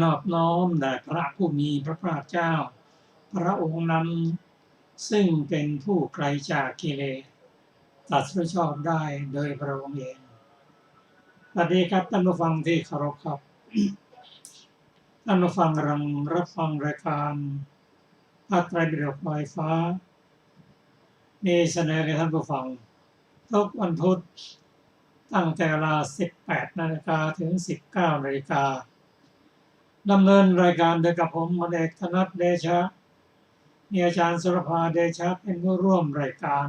นอบน้อมแด่พระผู้มีพระภาคเจ้าพระองค์นั้นซึ่งเป็นผู้ไกลจากกิเลสตรัสรู้ชอบได้โดยพระองค์เองสวัสดีครับท่านผู้ฟังที่เคารพครับท่านผู้ฟังกำลังรับฟังรายการพระไตรปิฎกลอยฟ้ามีเสนอให้ท่านผู้ฟังทุกวันพุธตั้งแต่เวลา 18 นาฬิกาถึง 19 นาฬิกาดำเนินรายการโดยกับผมมนเอกธนัทเดชะมีอาจารย์สุรภาเดชะเป็นผู้ร่วมรายการ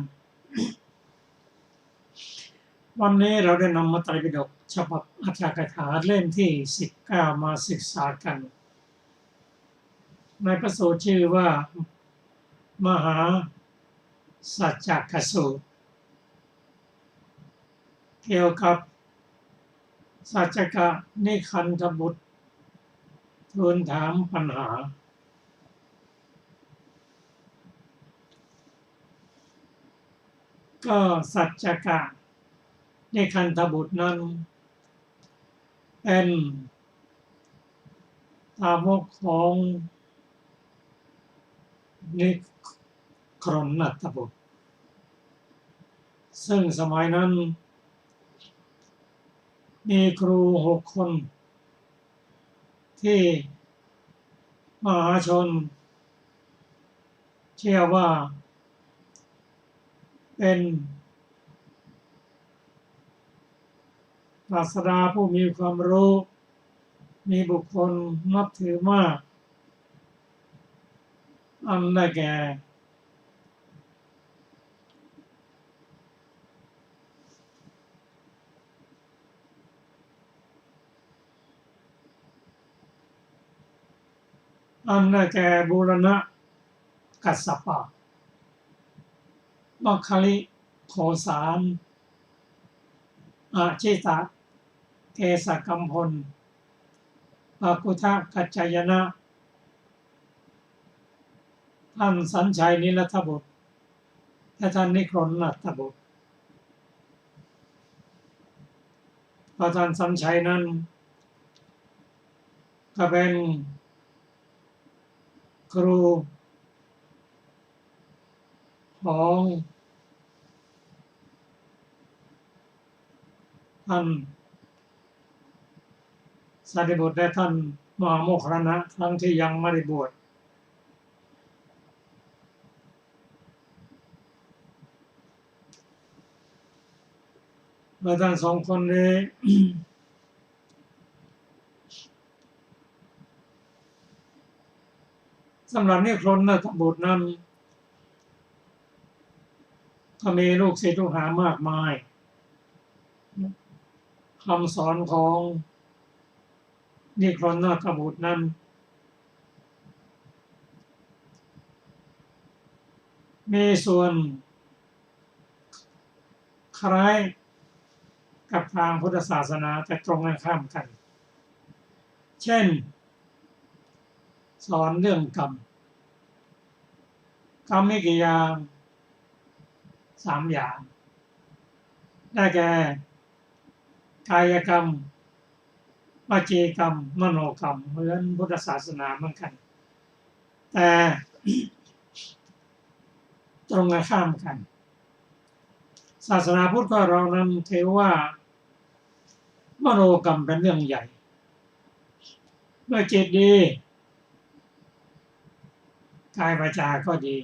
วันนี้เราได้นำมาไตรปิฎกฉบับอรรถกถาเล่มที่ 19 มาศึกษากันในพระสูตรชื่อว่ามหาสัจจกสูตรเกี่ยวกับสัจจกนิคันธบุตรทูลถามปัญหาก็สัจจกนิคันธบุตรนั้นเป็นสาวกของนิครณัตถบุตรซึ่งสมัยนั้นมีครู6 คนที่มหาชนเชื่อว่าเป็นศาสดาผู้มีความรู้มีบุคคลนับถือมากอันได้แก่บูรณะกัสสปะมัคคลิโคสารอาชิตะเกสกัมพลปกุทะกัจจายนะท่านสัญชัยนิรัตบุตรและท่านนิครณัตถบุตรพระท่านสัญชัยนั้นก็เป็นครูของท่านสารีบุตรและท่านมหาโมคคัลลานะครั้งที่ยังไม่ได้บวชเมื่อท่าน2 คนนี้ สำหรับนิครณัตถบุตรนั้นก็มีลูกศิษย์ลูกหามากมายคำสอนของนิครณัตถบุตรนั้นมีส่วนคล้ายกับทางพุทธศาสนาแต่ตรงกันข้ามกันเช่นสอนเรื่องกรรมมีกี่อย่าง3 อย่างได้แก่กายกรรมวจีกรรมมโนกรรมเหมือนพุทธศาสนาเหมือนกันแต่ตรงกันข้ามกันศาสนาพุทธก็เรานั้นถือว่ามโนกรรมเป็นเรื่องใหญ่เมื่อจิตดีกายวาจาก็ดี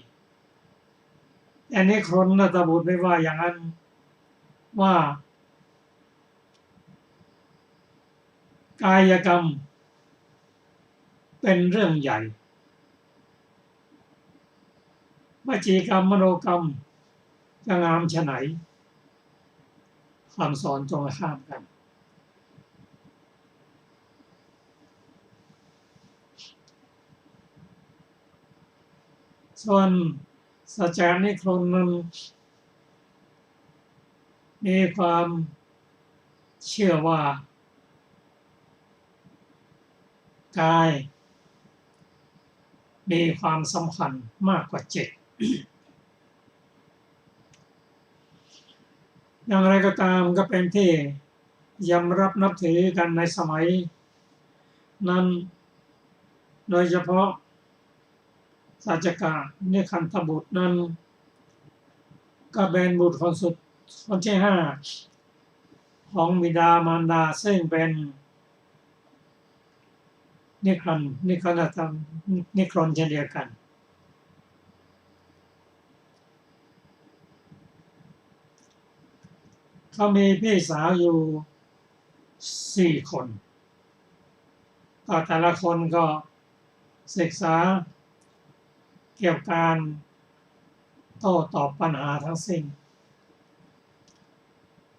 อันนี้ครณัตถบุตรไม่ว่าอย่างนั้นว่ากายกรรมเป็นเรื่องใหญ่วจีกรรมมโนกรรมจะงามฉะไหนคำสอนตรงกันข้ามกันส่วนสัจจานิครณนั้นมีความเชื่อว่ากายมีความสำคัญมากกว่าจิต อย่างไรก็ตามก็เป็นที่ยอมรับนับถือกันในสมัยนั้น โดยเฉพาะสัจกะนิคันธบุตรนั้นก็เป็นบุตรคนที่ห้าของบิดามารดาซึ่งเป็นนิครนเช่นเดียวกันเขามีพี่สาวอยู่4 คนก็แต่ละคนก็ศึกษาเกี่ยวกับการโต้ตอบปัญหาทั้งสิ้น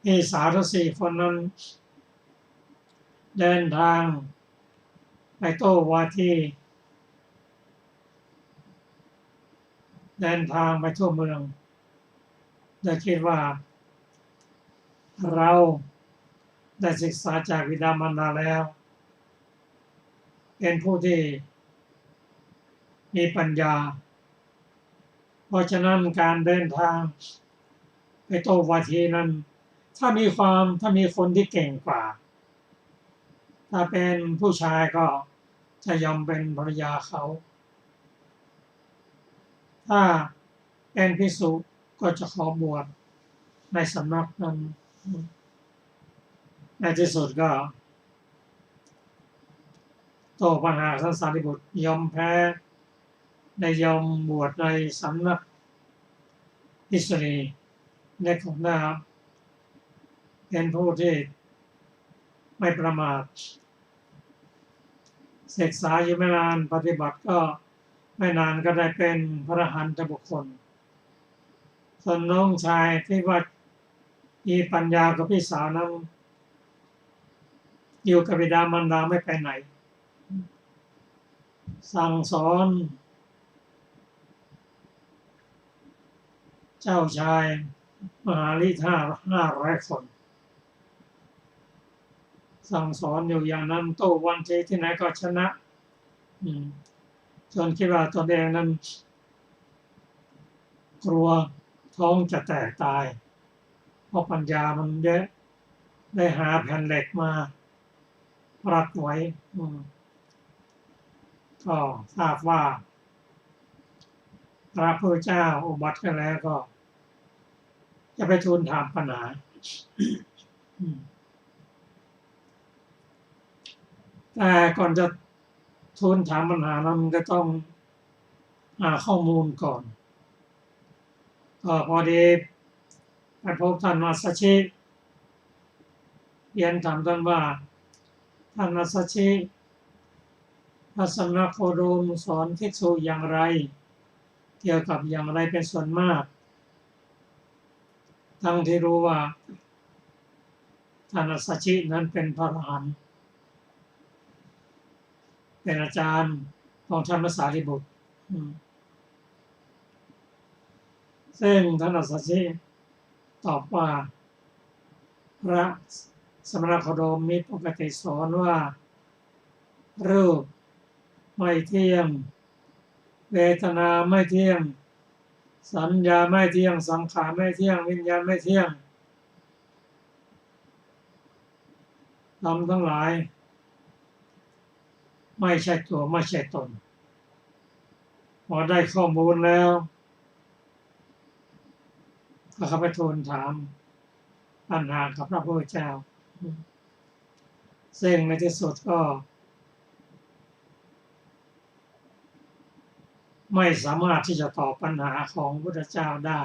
พี่สาวทั้ง4 คนนั้นเดินทางไปโต้วาทีเดินทางไปทั่วเมืองโดยคิดว่าเราได้ศึกษาจากบิดามารดาแล้วเป็นผู้ที่มีปัญญาเพราะฉะนั้นการเดินทางไปโต้วาทีนั้นถ้ามีคนที่เก่งกว่าถ้าเป็นผู้ชายก็จะยอมเป็นภรรยาเขาถ้าเป็นภิกษุก็จะขอบวชในสำนักนั้นในที่สุดก็โต้ปัญหาท่านสารีบุตรยอมแพ้ได้ยอมบวชในสำนักอิสรีในของหน้าเป็นผู้ที่ไม่ประมาทศึกษาอยู่ไม่นานปฏิบัติก็ไม่นานก็ได้เป็นพระอรหันตบุคคลส่วนน้องชายที่ว่ามีปัญญากับพี่สาวนั้นอยู่กับบิดามารดาไม่ไปไหนสั่งสอนเจ้าชายมหาฤทธิ์500 คนสั่งสอนอยู่อย่างนั้นโต้วันทีที่ไหนก็ชนะจนคิดว่าตนเองนั้นกลัวท้องจะแตกตายเพราะปัญญามันเยอะได้หาแผ่นเหล็กมารัดไว้ก็ทราบว่าพระพุทธเจ้าอุบัติขึ้นแล้วก็จะไปทูลถามปัญหาแต่ก่อนจะทูลถามปัญหานั้นก็ต้องหาข้อมูลก่อนก็พอดีไปพบท่านมัสชิเรียนถามท่านว่าท่านมัสชิพระสมณโคดมสอนภิกษุอย่างไรเกี่ยวกับอย่างไรเป็นส่วนมากทั้งที่รู้ว่าท่านมัสชินั้นเป็นพระอรหันต์เป็นอาจารย์ของท่านพระสารีบุตรซึ่งท่านมัสชิตอบว่าพระสมณโคดมมีปกติสอนว่ารูปไม่เที่ยงเวทนาไม่เที่ยงสัญญาไม่เที่ยงสังขารไม่เที่ยงวิญญาณไม่เที่ยงธรรมทั้งหลายไม่ใช่ตัวไม่ใช่ตนพอได้ข้อมูลแล้วก็เข้าไปทูลถามปัญหากับพระพุทธเจ้าซึ่งในที่สุดก็ไม่สามารถที่จะตอบปัญหาของพระพุทธเจ้าได้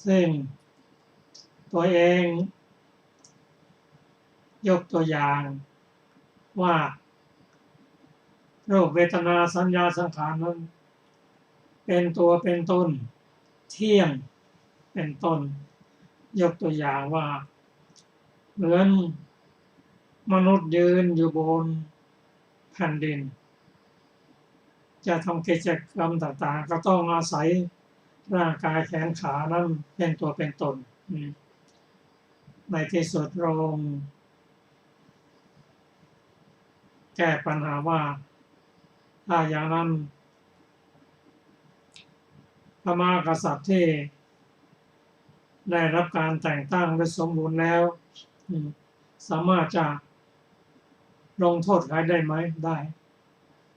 ซึ่งตัวเองยกตัวอย่างว่ารูปเวทนาสัญญาสังขารนั้นเป็นตัวเป็นตนเที่ยงเป็นต้นยกตัวอย่างว่าเหมือนมนุษย์ยืนอยู่บนแผ่นดินจะทำกิจกรรมต่างๆก็ต้องอาศัยร่างกายแขนขานั้นเป็นตัวเป็นตนในที่สุดโรงแก้ปัญหาว่าถ้าอย่างนั้นพระมหากษัตริย์ที่ได้รับการแต่งตั้งโดยสมบูรณ์แล้วสามารถจะ ลงโทษใครได้ไหมได้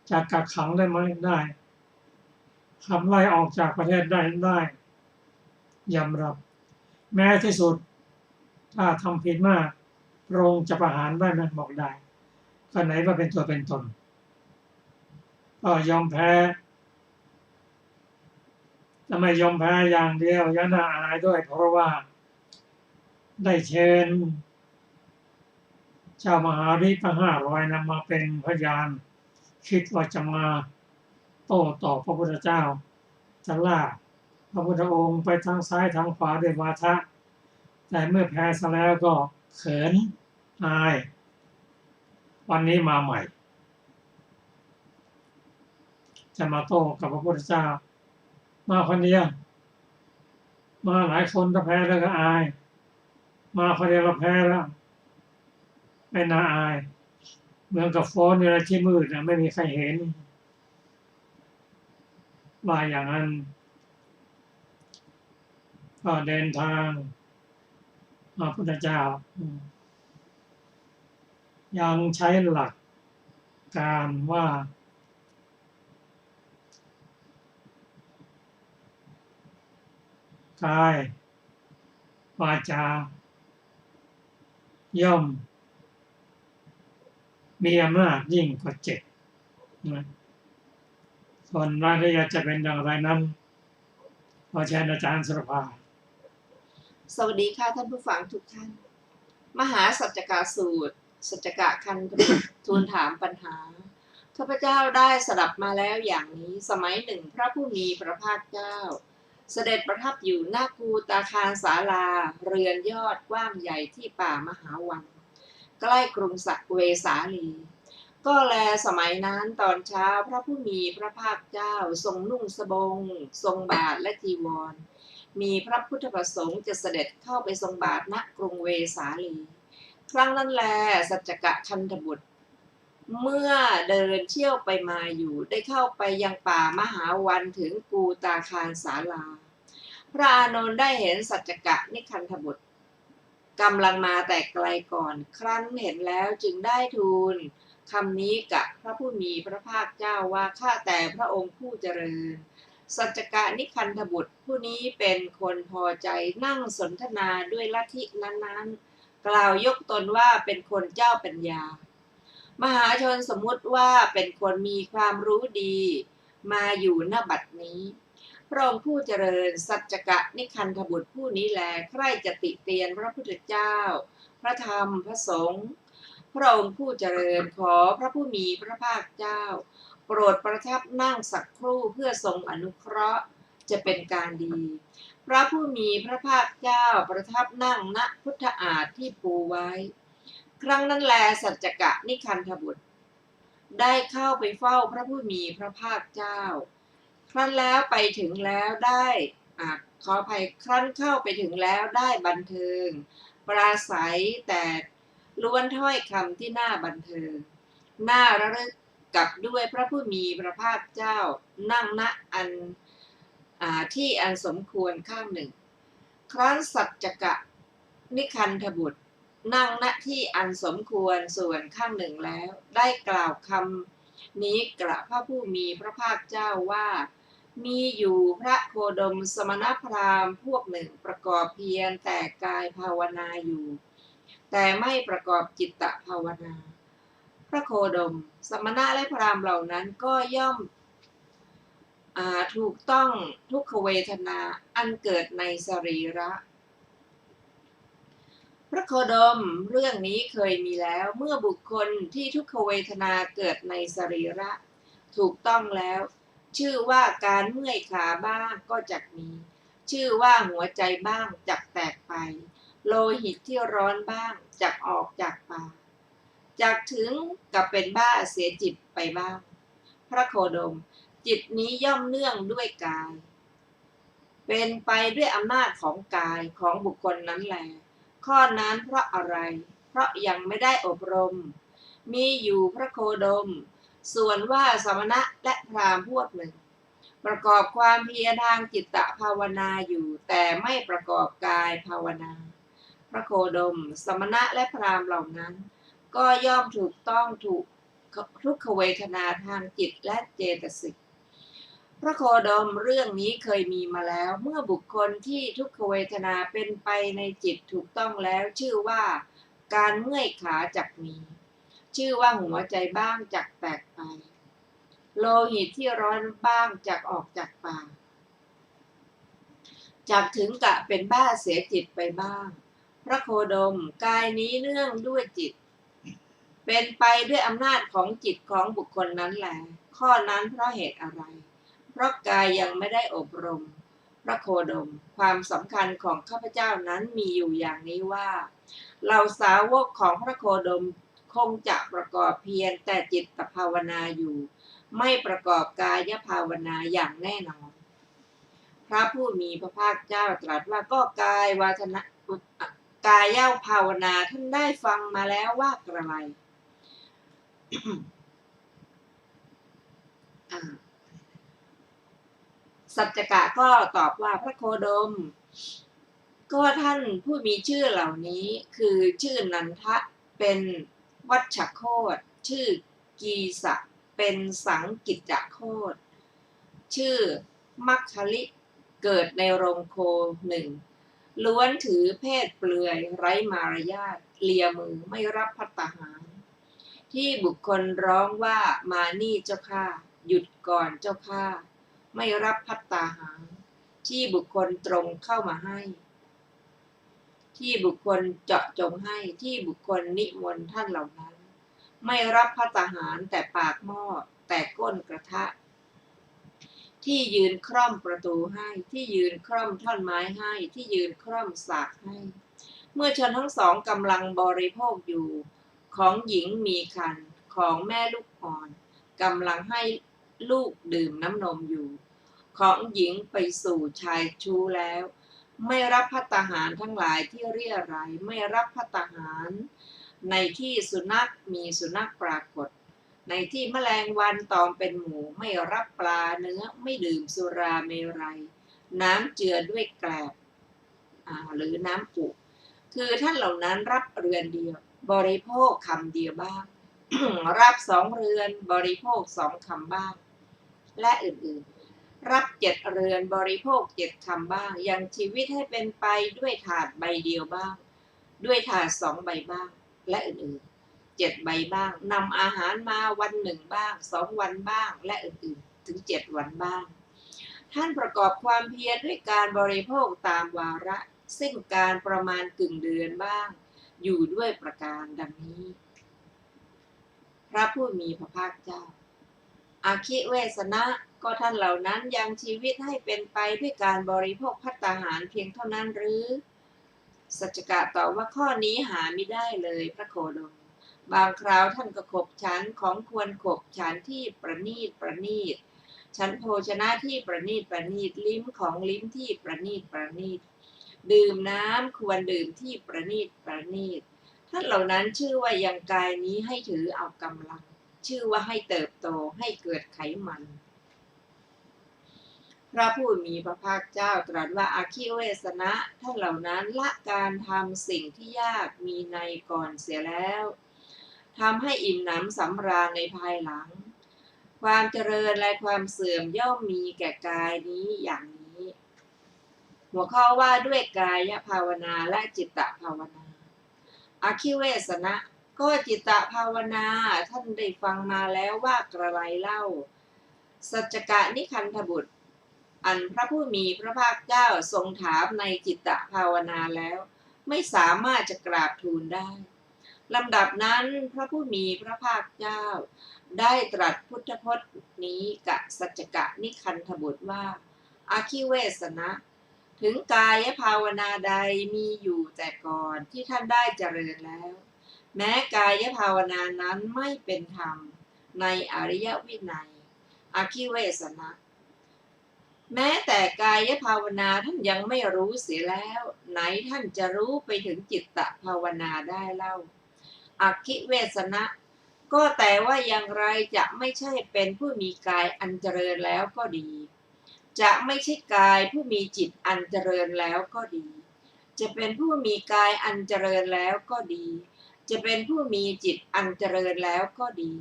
จะกักขังได้ไหมได้ขับไล่ออกจากประเทศได้ยอมรับแม้ที่สุดถ้าทำผิดมากพระองค์จะประหารได้ไหมบอกได้ก็ไหนว่าเป็นตัวเป็นตนก็ยอมแพ้จะไม่ยอมแพ้อย่างเดียวยังน่าอายด้วยเพราะว่าได้เชิญเจ้ามหาฤทธิ์ทั้ง500นำมาเป็นพยานคิดว่าจะมาโต้ตอบพระพุทธเจ้าจะล่าพระพุทธองค์ไปทางซ้ายทางขวาด้วยวาทะแต่เมื่อแพ้ซะแล้วก็เขินอายวันนี้มาใหม่จะมาโต้กับพระพุทธเจ้ามาคนเดียวมาหลายคนก็แพ้แล้วก็อายมาคนเดียวเราแพ้แล้วไม่น่าอายเหมือนกับโฟนในที่มืดนะไม่มีใครเห็นว่าอย่างนั้นก็เดินทางพระพุทธเจ้ายังใช้หลักการว่ากายวาจาย่อมมีอำนาจยิ่งกว่า7นะส่วนรายละเอียดจะเป็นอย่างไรนั้นขอเชิญอาจารย์สุรภาสวัสดีค่ะท่านผู้ฟังทุกท่านมหาสัจจกสูตรสัจจกคันธทูลถามปัญหาข้าพเจ้าได้สดับมาแล้วอย่างนี้สมัยหนึ่งพระผู้มีพระภาคเจ้าเสด็จประทับอยู่หน้ากูตาคารศาลาเรือนยอดกว้างใหญ่ที่ป่ามหาวันใกล้กรุงเวสาลีก็แลสมัยนั้นตอนเช้าพระผู้มีพระภาคเจ้าทรงนุ่งสบงทรงบาทและจีวรมีพระพุทธประสงค์จะเสด็จเข้าไปทรงบาทณกรุงเวสาลีครั้งนั้นแลสัจจกคันธบุตรเมื่อเดินเที่ยวไปมาอยู่ได้เข้าไปยังป่ามหาวันถึงกูตาคารศาลาพระอานนท์ได้เห็นสัจจกนิคันธบุตรกำลังมาแต่ไกลก่อนครั้นเห็นแล้วจึงได้ทูลคำนี้กับพระผู้มีพระภาคเจ้าว่าข้าแต่พระองค์ผู้เจริญสัจจกนิคันธบุตรผู้นี้เป็นคนพอใจนั่งสนทนาด้วยลัทธินั้นๆกล่าวยกตนว่าเป็นคนเจ้าปัญญามหาชนสมมุติว่าเป็นคนมีความรู้ดีมาอยู่ณบัดนี้พระองค์ผู้เจริญสัจจกนิคันธบุตรผู้นี้แลใคร่จะติเตียนพระพุทธเจ้าพระธรรมพระสงฆ์พระองค์ผู้เจริญขอพระผู้มีพระภาคเจ้าโปรดประทับนั่งสักครู่เพื่อทรงอนุเคราะห์จะเป็นการดีพระผู้มีพระภาคเจ้าประทับนั่งณพุทธอาฏที่ปูไว้ครั้งนั้นแลสัจจกนิคันธบุตรได้เข้าไปเฝ้าพระผู้มีพระภาคเจ้าครั้นแล้วไปถึงแล้วได้ขออภัยครั้นเข้าไปถึงแล้วได้บันเทิงปราศัยแต่ล้วนถ้อยคำที่น่าบันเทิงน่าระลึกกับด้วยพระผู้มีพระภาคเจ้านั่งณอันที่อันสมควรข้างหนึ่งครั้นสัจจกนิคันธบุตรนั่งณที่อันสมควรส่วนข้างหนึ่งแล้วได้กล่าวคำนี้กระพระผู้มีพระภาคเจ้าว่ามีอยู่พระโคดมสมณพราหมณ์พวกหนึ่งประกอบเพียรแต่กายภาวนาอยู่แต่ไม่ประกอบจิตตภาวนาพระโคดมสมณะและพราหมณ์เหล่านั้นก็ย่อมถูกต้องทุกขเวทนาอันเกิดในสรีระพระโคดมเรื่องนี้เคยมีแล้วเมื่อบุคคลที่ทุกขเวทนาเกิดในสรีระถูกต้องแล้วชื่อว่าการเมื่อยขาบ้างก็จักมีชื่อว่าหัวใจบ้างจักแตกไปโลหิตที่ร้อนบ้างจักออกจากปากจักถึงกับเป็นบ้าเสียจิตไปบ้างพระโคดมจิตนี้ย่อมเนื่องด้วยกายเป็นไปด้วยอำนาจของกายของบุคคลนั้นแลข้อนั้นเพราะอะไรเพราะยังไม่ได้อบรมมีอยู่พระโคดมส่วนว่าสมณะและพราหมณ์พวกหนึ่งประกอบความเพียรทางจิตตภาวนาอยู่แต่ไม่ประกอบกายภาวนาพระโคดมสมณะและพราหมณ์เหล่านั้น ก็ย่อมถูกต้องถูกทุกขเวทนาทางจิตและเจตสิกพระโคดมเรื่องนี้เคยมีมาแล้วเมื่อบุคคลที่ทุกขเวทนาเป็นไปในจิตถูกต้องแล้วชื่อว่าการเมื่อยขาจักมี ชื่อว่าหัวใจบ้างจักแตกไปโลหิตที่ร้อนบ้างจักออกจากปากจักถึงกะเป็นบ้าเสียจิตไปบ้างพระโคดมกายนี้เนื่องด้วยจิตเป็นไปด้วยอำนาจของจิตของบุคคลนั้นแหละข้อนั้นเพราะเหตุอะไรเพราะกายยังไม่ได้อบรมพระโคดมความสำคัญของข้าพเจ้านั้นมีอยู่อย่างนี้ว่าเราสาวกของพระโคดมคงจะประกอบเพียรแต่จิตภาวนาอยู่ไม่ประกอบกายภาวนาอย่างแน่นอนพระผู้มีพระภาคเจ้าตรัสว่าก็กายวาทนากายภาวนาท่านได้ฟังมาแล้วว่ากระไร สัจจกะก็ตอบว่าพระโคดมก็ท่านผู้มีชื่อเหล่านี้คือชื่อนันทะเป็นวัชโคตชื่อกีสะเป็นสังกิจจโคตชื่อมัคคลิเกิดในโรงโคหนึ่งล้วนถือเพศเปลือยไร้มารยาทเลียมือไม่รับภัตตาหารที่บุคคลร้องว่ามานี่เจ้าข้าหยุดก่อนเจ้าข้าไม่รับภัตตาหารที่บุคคลตรงเข้ามาให้ที่บุคคลเจาะจงให้ที่บุคคลนิมนต์ท่านเหล่านั้นไม่รับภัตตาหารแต่ปากหม้อแต่ก้นกระทะที่ยืนคร่อมประตูให้ที่ยืนคร่อมท่อนไม้ให้ที่ยืนคร่อมสากให้เมื่อชนทั้งสองกำลังบริโภคอยู่ของหญิงมีครรภ์ของแม่ลูกอ่อนกำลังให้ลูกดื่มน้ำนมอยู่ของหญิงไปสู่ชายชู้แล้วไม่รับภัตตาหารทั้งหลายที่เรี่ยไรไม่รับภัตตาหารในที่สุนัขมีสุนัขปรากฏในที่แมลงวันตอมเป็นหมูไม่รับปลาเนื้อไม่ดื่มสุราเมรัยน้ำเจือด้วยแกลบหรือน้ำปุคือท่านเหล่านั้นรับเรือนเดียวบริโภคคำเดียวบ้าง รับ2 เรือนบริโภค2 คำบ้างและอื่นๆรับ7 เรือนบริโภค7 คำบ้างยังชีวิตให้เป็นไปด้วยถาดใบเดียวบ้างด้วยถาด2 ใบบ้างและอื่นๆ7 ใบบ้างนำอาหารมาวัน1บ้าง2 วันบ้างและอื่นๆถึง7 วันบ้างท่านประกอบความเพียรด้วยการบริโภคตามวาระซึ่งการประมาณกึ่งเดือนบ้างอยู่ด้วยประการดังนี้พระผู้มีพระภาคเจ้าอาคิเวสนะก็ท่านเหล่านั้นยังชีวิตให้เป็นไปด้วยการบริโภคภัตตาหารเพียงเท่านั้นหรือสัจจกะตอบว่าข้อนี้หาไม่ได้เลยพระโคดมบางคราวท่านก็ขบฉันของควรขบฉันที่ประณีตประณีตฉันโภชนะที่ประณีตประณีตลิ้มของลิ้มที่ประณีตประณีตดื่มน้ำควรดื่มที่ประณีตประณีตท่านเหล่านั้นชื่อว่ายังกายนี้ให้ถือเอากำลังชื่อว่าให้เติบโตให้เกิดไขมันพระผู้มีพระภาคเจ้าตรัสว่าอาคิเวสนะท่านเหล่านั้นละการทำสิ่งที่ยากมีในก่อนเสียแล้วทำให้อิ่มหนำสำราญในภายหลังความเจริญและความเสื่อมย่อมมีแก่กายนี้อย่างนี้หัวข้อว่าด้วยกายภาวนาและจิตตภาวนาอาคิเวสนะก็จิตตภาวนาท่านได้ฟังมาแล้วว่ากระไรเล่าสัจจกะนิคันธบุตรอันพระผู้มีพระภาคเจ้าทรงถามในจิตตภาวนาแล้วไม่สามารถจะกราบทูลได้ลำดับนั้นพระผู้มีพระภาคเจ้าได้ตรัสพุทธพจน์นี้กับสัจจกะนิคันธบุตรว่าอาคิเวสนะถึงกายภาวนาใดมีอยู่แต่ก่อนที่ท่านได้เจริญแล้วแม้กายภาวนานั้นไม่เป็นธรรมในอริยวินัยอาคิเวสนะแม้แต่กายภาวนาท่านยังไม่รู้เสียแล้วไหนท่านจะรู้ไปถึงจิตตภาวนาได้เล่าอาคิเวสนะก็แต่ว่าอย่างไรจะไม่ใช่เป็นผู้มีกายอันเจริญแล้วก็ดีจะไม่ใช่กายผู้มีจิตอันเจริญแล้วก็ดีจะเป็นผู้มีกายอันเจริญแล้วก็ดี จะเป็นผู้มีจิตอันเจริญแล้วก็ดี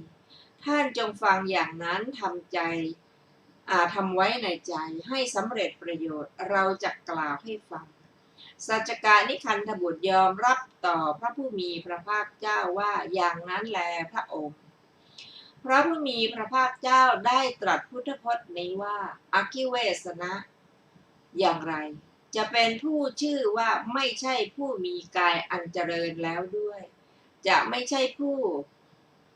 ท่านจงฟังอย่างนั้นทำใจทำไว้ในใจให้สำเร็จประโยชน์เราจะกล่าวให้ฟังสัจจกานิคันธบุตรยอมรับต่อพระผู้มีพระภาคเจ้าว่าอย่างนั้นแลพระองค์พระผู้มีพระภาคเจ้าได้ตรัสพุทธพจน์นี้ว่าอคิเวสนะอย่างไรจะเป็นผู้ชื่อว่าไม่ใช่ผู้มีกายอันเจริญแล้วด้วยจะไม่ใช่ผู้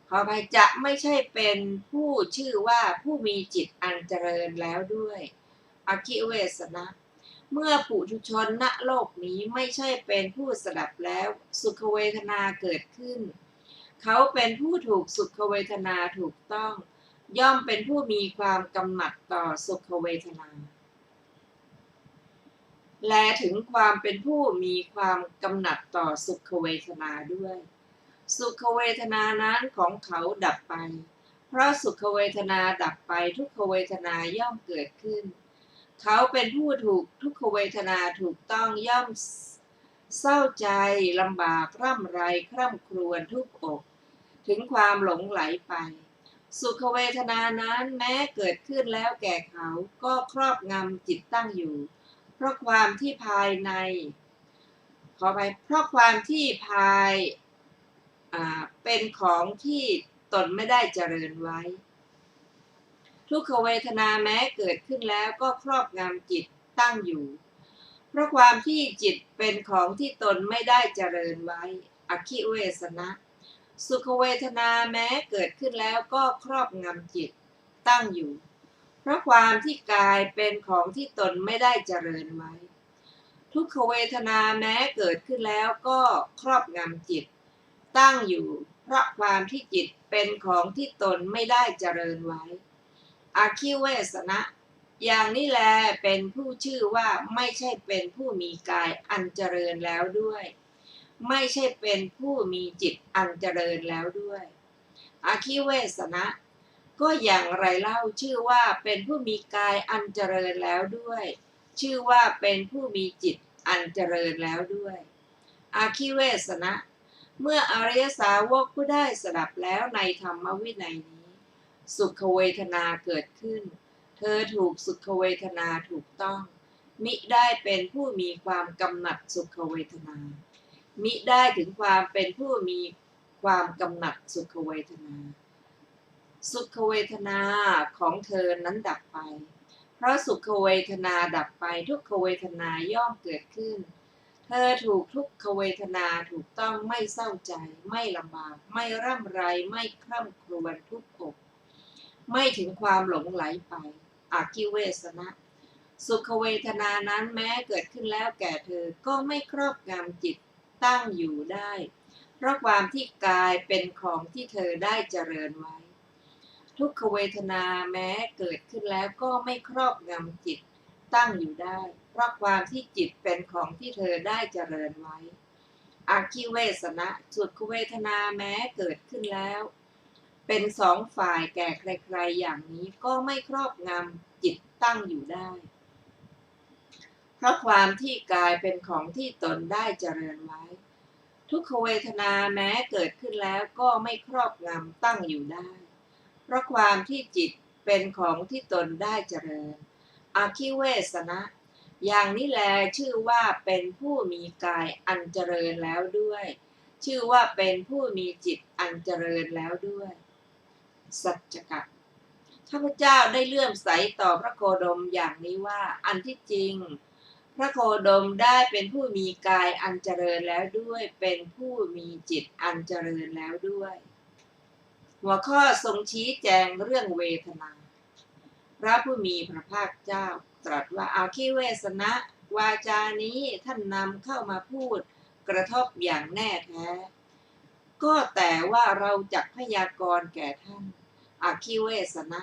ขอไปจะไม่ใช่เป็นผู้ชื่อว่าผู้มีจิตอันเจริญแล้วด้วยอคิเวสนะเมื่อปุถุชนณโลกนี้ไม่ใช่เป็นผู้สดับแล้วสุขเวทนาเกิดขึ้นเขาเป็นผู้ถูกสุขเวทนาถูกต้องย่อมเป็นผู้มีความกำหนัดต่อสุขเวทนาและถึงความเป็นผู้มีความกำหนัดต่อสุขเวทนาด้วยสุขเวทนานั้นของเขาดับไปเพราะสุขเวทนาดับไปทุกขเวทนาย่อมเกิดขึ้นเขาเป็นผู้ถูกทุกขเวทนาถูกต้องย่อมเศร้าใจลำบากร่ำไรคร่ำครวญทุกอกถึงความหลงไหลไปสุขเวทนานั้นแม้เกิดขึ้นแล้วแก่เขาก็ครอบงำจิตตั้งอยู่เพราะความที่ภายในขอไปเพราะความที่ภายเป็นของที่ตนไม่ได้เจริญไว้ทุกขเวทนาแม้เกิดขึ้นแล้วก็ครอบงำจิตตั้งอยู่เพราะความที่จิตเป็นของที่ตนไม่ได้เจริญไว้อคิเวสนะสุขเวทนาแม้เกิดขึ้นแล้วก็ครอบงำจิตตั้งอยู่เพราะความที่กายเป็นของที่ตนไม่ได้เจริญไว้ทุกขเวทนาแม้เกิดขึ้นแล้วก็ครอบงำจิตตั้งอยู่เพราะความที่จิตเป็นของที่ตนไม่ได้เจริญไว้อาคิเวสนะอย่างนี้แลเป็นผู้ชื่อว่าไม่ใช่เป็นผู้มีกายอันเจริญแล้วด้วยไม่ใช่เป็นผู้มีจิตอันเจริญแล้วด้วยอาคิเวสนะก็อย่างไรเล่าชื่อว่าเป็นผู้มีกายอันเจริญแล้วด้วยชื่อว่าเป็นผู้มีจิตอันเจริญแล้วด้วยอาคิเวสนะเมื่ออริยสาวกผู้ได้สดับแล้วในธรรมวินัยนี้สุขเวทนาเกิดขึ้นเธอถูกสุขเวทนาถูกต้องมิได้เป็นผู้มีความกำหนัดสุขเวทนามิได้ถึงความเป็นผู้มีความกำหนัดสุขเวทนาสุขเวทนาของเธอนั้นดับไปเพราะสุขเวทนาดับไปทุกขเวทนาย่อมเกิดขึ้นเธอถูกทุกขเวทนาถูกต้องไม่เศร้าใจไม่ลำบากไม่ร่ำไรไม่คร่ำครวญทุกอกไม่ถึงความหลงไหลไปอาคิเวสนะสุขเวทนานั้นแม้เกิดขึ้นแล้วแก่เธอก็ไม่ครอบงำจิตตั้งอยู่ได้เพราะความที่กายเป็นของที่เธอได้เจริญไว้ทุกขเวทนาแม้เกิดขึ้นแล้วก็ไม่ครอบงำจิตตั้งอยู่ได้เพราะความที่จิตเป็นของที่เธอได้เจริญไว้อาคิเวสนะสุขเวทนาแม้เกิดขึ้นแล้วเป็นสองฝ่ายแก่ใครๆอย่างนี้ก็ไม่ครอบงำจิตตั้งอยู่ได้เพราะความที่กายเป็นของที่ตนได้เจริญไว้ทุกขเวทนาแม้เกิดขึ้นแล้วก็ไม่ครอบงำตั้งอยู่ได้เพราะความที่จิตเป็นของที่ตนได้เจริญอาคิเวสนะอย่างนี้แลชื่อว่าเป็นผู้มีกายอันเจริญแล้วด้วยชื่อว่าเป็นผู้มีจิตอันเจริญแล้วด้วยสัจจกะข้าพเจ้าได้เลื่อมใสต่อพระโคดมอย่างนี้ว่าอันที่จริงพระโคดมได้เป็นผู้มีกายอันเจริญแล้วด้วยเป็นผู้มีจิตอันเจริญแล้วด้วยหัวข้อทรงชี้แจงเรื่องเวทนาพระผู้มีพระภาคเจ้าตรัสว่าอาคิเวสนะวาจานี้ท่านนำเข้ามาพูดกระทบอย่างแน่แท้ก็แต่ว่าเราจักพยากรณ์แก่ท่านอาคิเวสนะ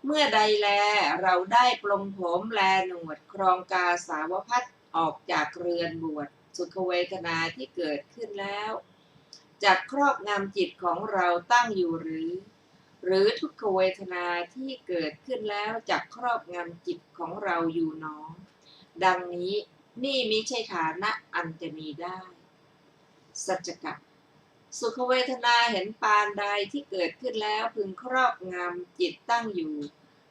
เมื่อใดแลเราได้ปลงผมแลหนวดครองกาสาวพัสออกจากเรือนบวชสุขเวทนาที่เกิดขึ้นแล้วจักครอบงำจิตของเราตั้งอยู่หรือทุกขเวทนาที่เกิดขึ้นแล้วจักครอบงำจิตของเราอยู่หนอดังนี้นี่มิใช่ฐานะอันจะมีได้สัจจกะ สุขเวทนาเห็นปานใดที่เกิดขึ้นแล้วพึงครอบงำจิตตั้งอยู่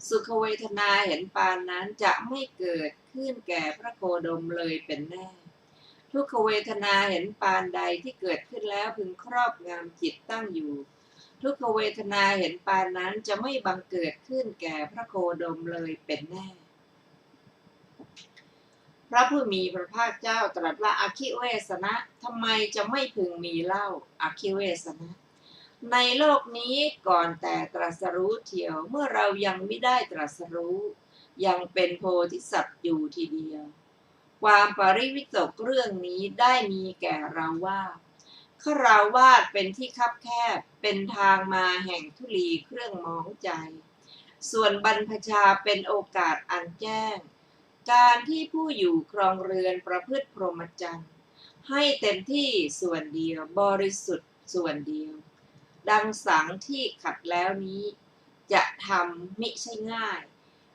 สุขเวทนาเห็นปานนั้นจะไม่เกิดขึ้นแก่พระโคดมเลยเป็นแน่ทุกขเวทนาเห็นปานใดที่เกิดขึ้นแล้วพึงครอบงำจิตตั้งอยู่ทุกขเวทนาเห็นปานนั้นจะไม่บังเกิดขึ้นแก่พระโคดมเลยเป็นแน่พระผู้มีพระภาคเจ้าตรัสว่าอคิเวสนะทำไมจะไม่พึงมีเล่าอคิเวสนะในโลกนี้ก่อนแต่ตรัสรู้เที่ยวเมื่อเรายังไม่ได้ตรัสรู้ยังเป็นโพธิสัตว์อยู่ทีเดียวความปริวิตกเรื่องนี้ได้มีแก่เราว่าคฤหัสถ์เป็นที่คับแคบเป็นทางมาแห่งทุลีเครื่องมองใจส่วนบรรพชาเป็นโอกาสอันแจ้งการที่ผู้อยู่ครองเรือนประพฤติพรหมจรรย์ให้เต็มที่ส่วนเดียวบริสุทธิ์ส่วนเดียวดังสังที่ขัดแล้วนี้จะทำมิใช่ง่าย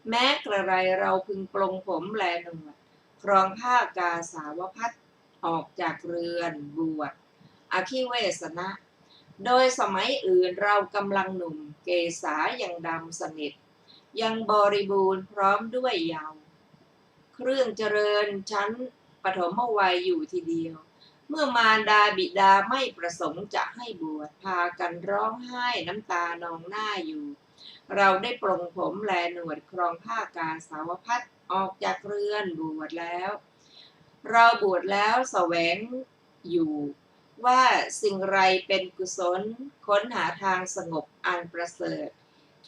แม้กระไรเราพึงปลงผมแลหนวดครองผ้ากาสาวพัสออกจากเรือนบวชอคิเวสนะโดยสมัยอื่นเรากำลังหนุ่มเกศายังดำสนิทยังบริบูรณ์พร้อมด้วยเยาว์เครื่องเจริญชั้นปฐมวัยอยู่ทีเดียวเมื่อมารดาบิดาไม่ประสงค์จะให้บวชพากันร้องไห้น้ำตานองหน้าอยู่เราได้ปลงผมแลหนวดครองผ้ากาสาวพัสออกจากเรือนบวชแล้วเราบวชแล้วแสวงอยู่ว่าสิ่งไรเป็นกุศลค้นหาทางสงบอันประเสริฐ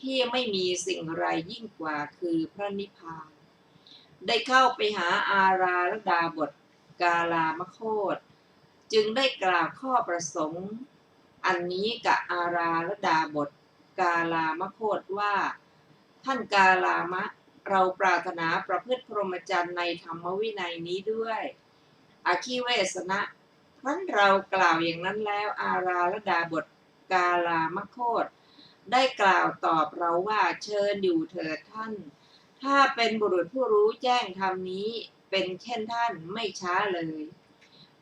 ที่ไม่มีสิ่งไรยิ่งกว่าคือพระนิพพานได้เข้าไปหาอาราลดาบทกาลามโคตจึงได้กล่าวข้อประสงค์อันนี้กับอาราลดาบทกาลามโคตว่าท่านกาลามะเราปรารถนาประพฤติพรหมจรรย์ในธรรมวินัยนี้ด้วยอคิเวสนะครั้นเรากล่าวอย่างนั้นแล้วอาราลดาบทกาลามโคตได้กล่าวตอบเราว่าเชิญอยู่เถิดท่านถ้าเป็นบุรุษผู้รู้แจ้งธรรมนี้เป็นเช่นท่านไม่ช้าเลย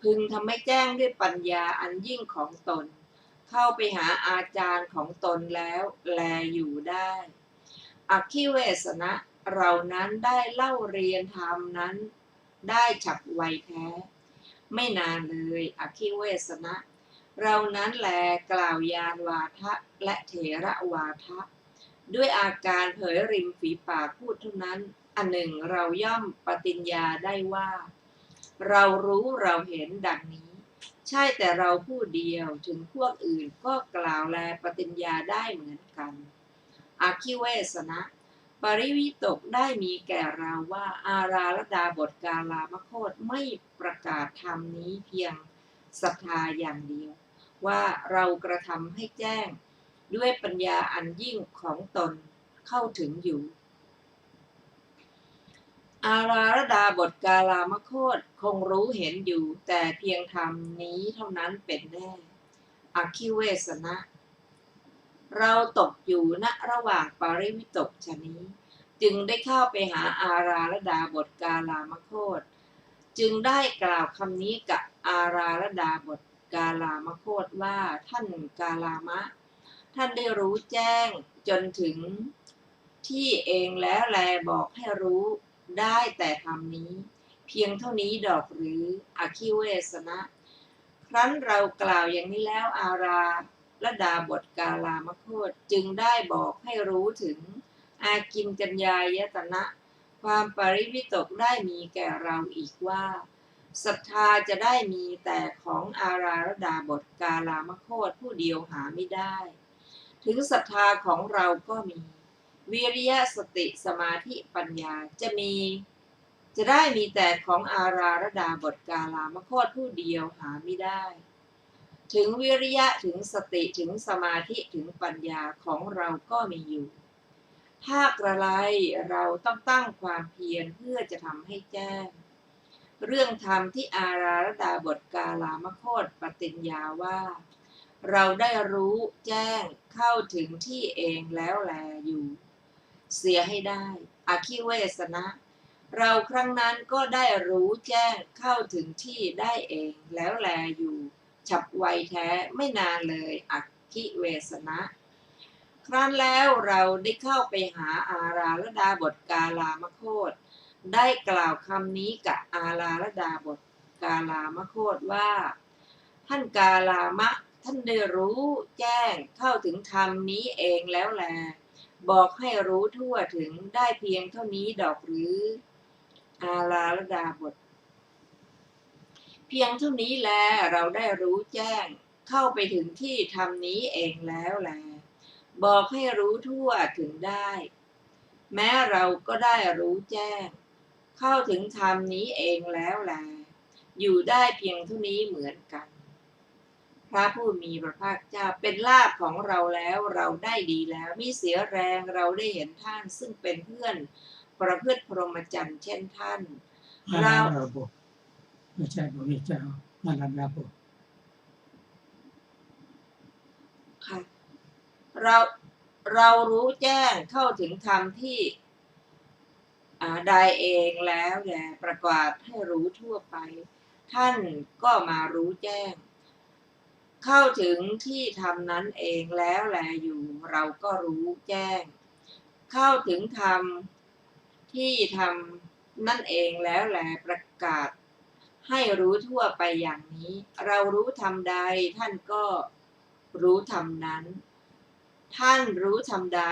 พึงทำให้แจ้งด้วยปัญญาอันยิ่งของตนเข้าไปหาอาจารย์ของตนแล้วแลอยู่ได้อคิเวสนะเรานั้นได้เล่าเรียนธรรมนั้นได้ฉับไวแท้ไม่นานเลยอคิเวสนะเรานั้นแลกล่าวยานวาทะและเถระวาทะด้วยอาการเผยริมฝีปากพูดเท่านั้นอันหนึ่งเราย่อมปฏิญญาได้ว่าเรารู้เราเห็นดังนี้ใช่แต่เราผู้เดียวถึงพวกอื่นก็กล่าวแลปฏิญญาได้เหมือนกันอคิเวสนะปริวิตกได้มีแก่เราว่าอาราลดาบทกาลามโคตไม่ประกาศธรรมนี้เพียงศรัทธาอย่างเดียวว่าเรากระทำให้แจ้งด้วยปัญญาอันยิ่งของตนเข้าถึงอยู่อาราลดาบทกาลามโคตคงรู้เห็นอยู่แต่เพียงธรรมนี้เท่านั้นเป็นแน่อคิเวสนะเราตกอยู่ณระหว่างปริวิตกชนี้จึงได้เข้าไปหาอาราลดาบทกาลามโคตจึงได้กล่าวคำนี้กับอาราลดาบทกาลามโคตว่าท่านกาลามะท่านได้รู้แจ้งจนถึงที่เองแล้วแลบอกให้รู้ได้แต่ธรรมนี้เพียงเท่านี้ดอกหรืออคิเวสนะครั้นเรากล่าวอย่างนี้แล้วอาราลดาบทกาลามโคตจึงได้บอกให้รู้ถึงอากินจัญญายตนะความปริวิตกได้มีแก่เราอีกว่าศรัทธาจะได้มีแต่ของอาราลดาบทกาลามโคตผู้เดียวหาไม่ได้ถึงศรัทธาของเราก็มีวิริยะสติสมาธิปัญญาจะได้มีแต่ของอาราลดาบทกาลามโคตผู้เดียวหาไม่ได้ถึงวิริยะถึงสติถึงสมาธิถึงปัญญาของเราก็มีอยู่ถ้ากระไรเราต้องตั้งความเพียรเพื่อจะทำให้แจ้งเรื่องธรรมที่อาราลดาบทกาลามโคตปฏิญญาว่าเราได้รู้แจ้งเข้าถึงที่เองแล้วแลอยู่เสียให้ได้อคิเวสนะเราครั้งนั้นก็ได้รู้แจ้งเข้าถึงที่ได้เองแล้วแลอยู่ ฉับไวแท้ไม่นานเลยอัคคิเวสนะ ครั้นแล้วเราได้เข้าไปหาอาราลดาบทกาลามโคตได้กล่าวคำนี้กับอาราลดาบทกาลามโคตว่า ท่านกาลามะท่านได้รู้แจ้งเข้าถึงธรรมนี้เองแล้วแลบอกให้รู้ทั่วถึงได้เพียงเท่านี้ดอกหรืออาราลดาบท เพียงเท่านี้แลเราได้รู้แจ้งเข้าไปถึงที่ธรรมนี้เองแล้วแลบอกให้รู้ทั่วถึงได้ แม้เราก็ได้รู้แจ้งเข้าถึงธรรมนี้เองแล้วแลอยู่ได้เพียงเท่านี้เหมือนกัน พระผู้มีพระภาคเจ้าเป็นลาภของเราแล้วเราได้ดีแล้วมิเสียแรงเราได้เห็นท่านซึ่งเป็นเพื่อนประพฤติพรหมจรรย์เช่นท่าน อารันดาบทไม่ใช่พระพุทธเจ้าอารันดาบท ค่ะเรารู้แจ้งเข้าถึงธรรมที่ใดเองแล้วแลประกาศให้รู้ทั่วไป ท่านก็มารู้แจ้ง เข้าถึงที่ธรรมนั้นเองแล้วแลอยู่เราก็รู้แจ้ง เข้าถึงธรรมที่ธรรมนั่นเองแล้วแลประกาศให้รู้ทั่วไปอย่างนี้ เรารู้ธรรมใดท่านก็รู้ธรรมนั้น ท่านรู้ธรรมใด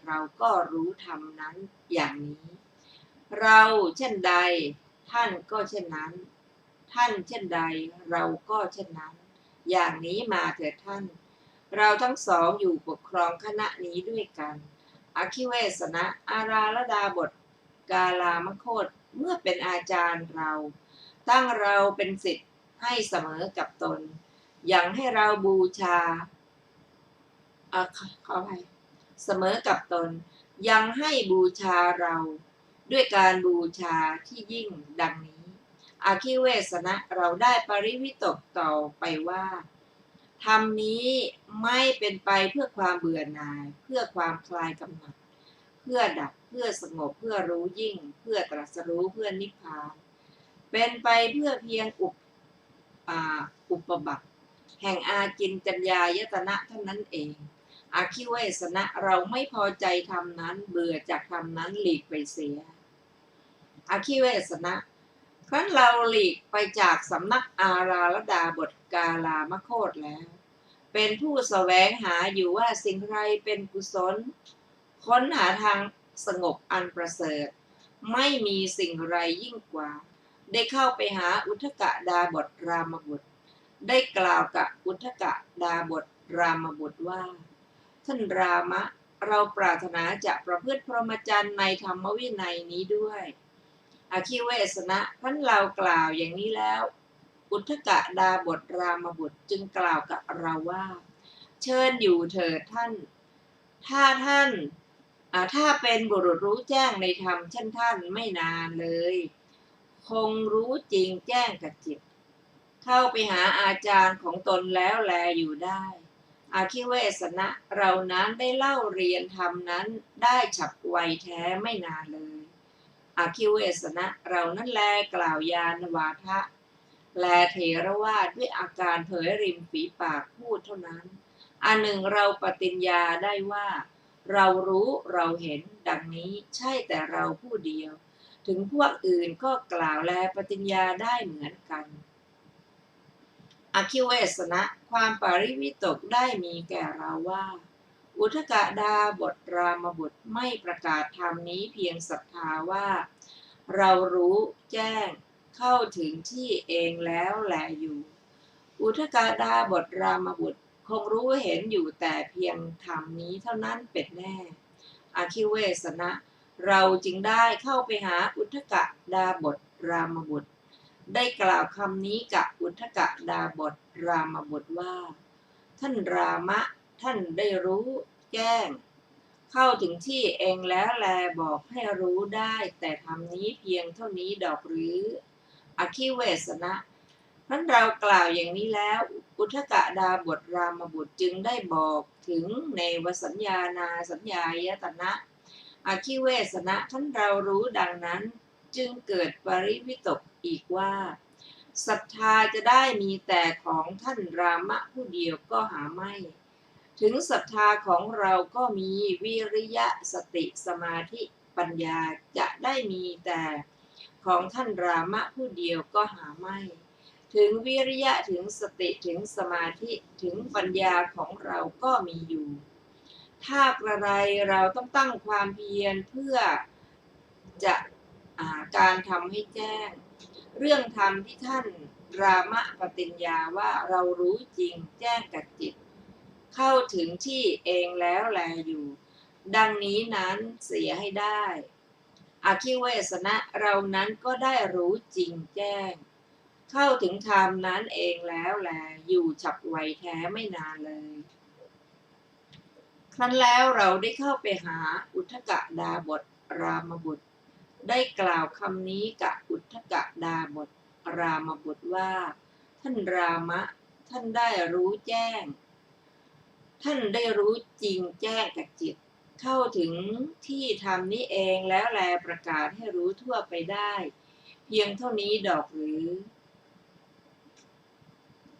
เราก็รู้ธรรมนั้นอย่างนี้ เราเช่นใดท่านก็เช่นนั้น ท่านเช่นใดเราก็เช่นนั้น อย่างนี้มาเถิดท่าน เราทั้งสองอยู่ปกครองคณะนี้ด้วยกันอคิเวสนะอาราลดาบทกาลามโคตเมื่อเป็นอาจารย์เราตั้งเราเป็นศิษย์ให้เสมอกับตนอย่างให้เราบูชาขออภัยเสมอกับตนยังให้บูชาเราด้วยการบูชาที่ยิ่งดังนี้อาคิเวสนะเราได้ปริวิตกต่อไปว่าธรรมนี้ไม่เป็นไปเพื่อความเบื่อหน่ายเพื่อความคลายกำหนัดเพื่อดับเพื่อสงบเพื่อรู้ยิ่งเพื่อตรัสรู้เพื่อนิพพานเป็นไปเพื่อเพียงอุปบัติแห่งอากินจัญญายตนะเท่านั้นเองอาคิเวสนะเราไม่พอใจธรรมนั้นเบื่อจากธรรมนั้นหลีกไปเสียอาคิเวสนะครั้นเราหลีกไปจากสำนักอาราลดาบทกาลามโคตแล้วเป็นผู้แสวงหาอยู่ว่าสิ่งไรเป็นกุศลค้นหาทางสงบอันประเสริฐไม่มีสิ่งไรยิ่งกว่าได้เข้าไปหาอุทกดาบทรามบุตรได้กล่าวกับอุทกดาบทรามบุตรว่าท่านรามะเราปรารถนาจะประพฤติพรหมจรรย์ในธรรมวินัยนี้ด้วยอาคิเวสนะท่านเรากล่าวอย่างนี้แล้วอุทกดาบทรามบุตรจึงกล่าวกับเราว่าเชิญอยู่เถิดท่านถ้าเป็นบุรุษรู้แจ้งในธรรมเช่นท่านไม่นานเลยคงรู้จริงแจ้งกับจิตเข้าไปหาอาจารย์ของตนแล้วแลอยู่ได้อาคิเวสนะเรานั้นได้เล่าเรียนธรรมนั้นได้ฉับไวแท้ไม่นานเลยอาคิเวสนะเรานั้นแลกล่าวยานวาทะแลเถรวาทด้วยอาการเผยริมฝีปากพูดเท่านั้นอันหนึ่งเราปฏิญญาได้ว่าเรารู้เราเห็นดังนี้ใช่แต่เราผู้เดียวถึงพวกอื่นก็กล่าวแลปฏิญญาได้เหมือนกันอคิเวสนะความปริวิตกได้มีแก่เราว่าอุทกดาบทรามบุตรไม่ประกาศธรรมนี้เพียงศรัทธาว่าเรารู้แจ้งเข้าถึงที่เองแล้วแลอยู่อุทกดาบทรามบุตรคงรู้เห็นอยู่แต่เพียงธรรมนี้เท่านั้นเป็นแน่อคิเวสนะเราจึงได้เข้าไปหาอุทกดาบทรามบุตรได้กล่าวคำนี้กับอุทกดาบทรามบุตรว่าท่านรามะท่านได้รู้แจ้งเข้าถึงที่เองแล้วแลบอกให้รู้ได้แต่ทำนี้เพียงเท่านี้ดอกหรืออคิเวสนะครั้นเรากล่าวอย่างนี้แล้วอุทกดาบทรามบุตรจึงได้บอกถึงเนวสัญญานาสัญญายตนะอคิเวสนะท่านเรารู้ดังนั้นจึงเกิดปริวิตกอีกว่า ศรัทธาจะได้มีแต่ของท่านรามะผู้เดียวก็หาไม่ถึงศรัทธาของเราก็มีวิริยะสติสมาธิปัญญาจะได้มีแต่ของท่านรามะผู้เดียวก็หาไม่ถึงวิริยะถึงสติถึงสมาธิถึงปัญญาของเราก็มีอยู่ถ้ากระไรเราต้องตั้งความเพียรเพื่อจะการทำให้แจ้งเรื่องธรรมที่ท่านรามะปฏิญญาว่าเรารู้จริงแจ้งกับจิตเข้าถึงที่เองแล้วแลอยู่ดังนี้นั้นเสียให้ได้อคิเวสนะเรานั้นก็ได้รู้จริงแจ้งเข้าถึงธรรมนั้นเองแล้วแลอยู่ฉับไวแท้ไม่นานเลยครั้นแล้วเราได้เข้าไปหาอุทกดาบทรามบุตรได้กล่าวคำนี้กับอุทกดาบทรามบุตรว่าท่านรามะท่านได้รู้แจ้งท่านได้รู้จริงแจ้งกับจิตเข้าถึงที่ธรรมนี้เองแล้วแลประกาศให้รู้ทั่วไปได้เพียงเท่านี้ดอกหรือ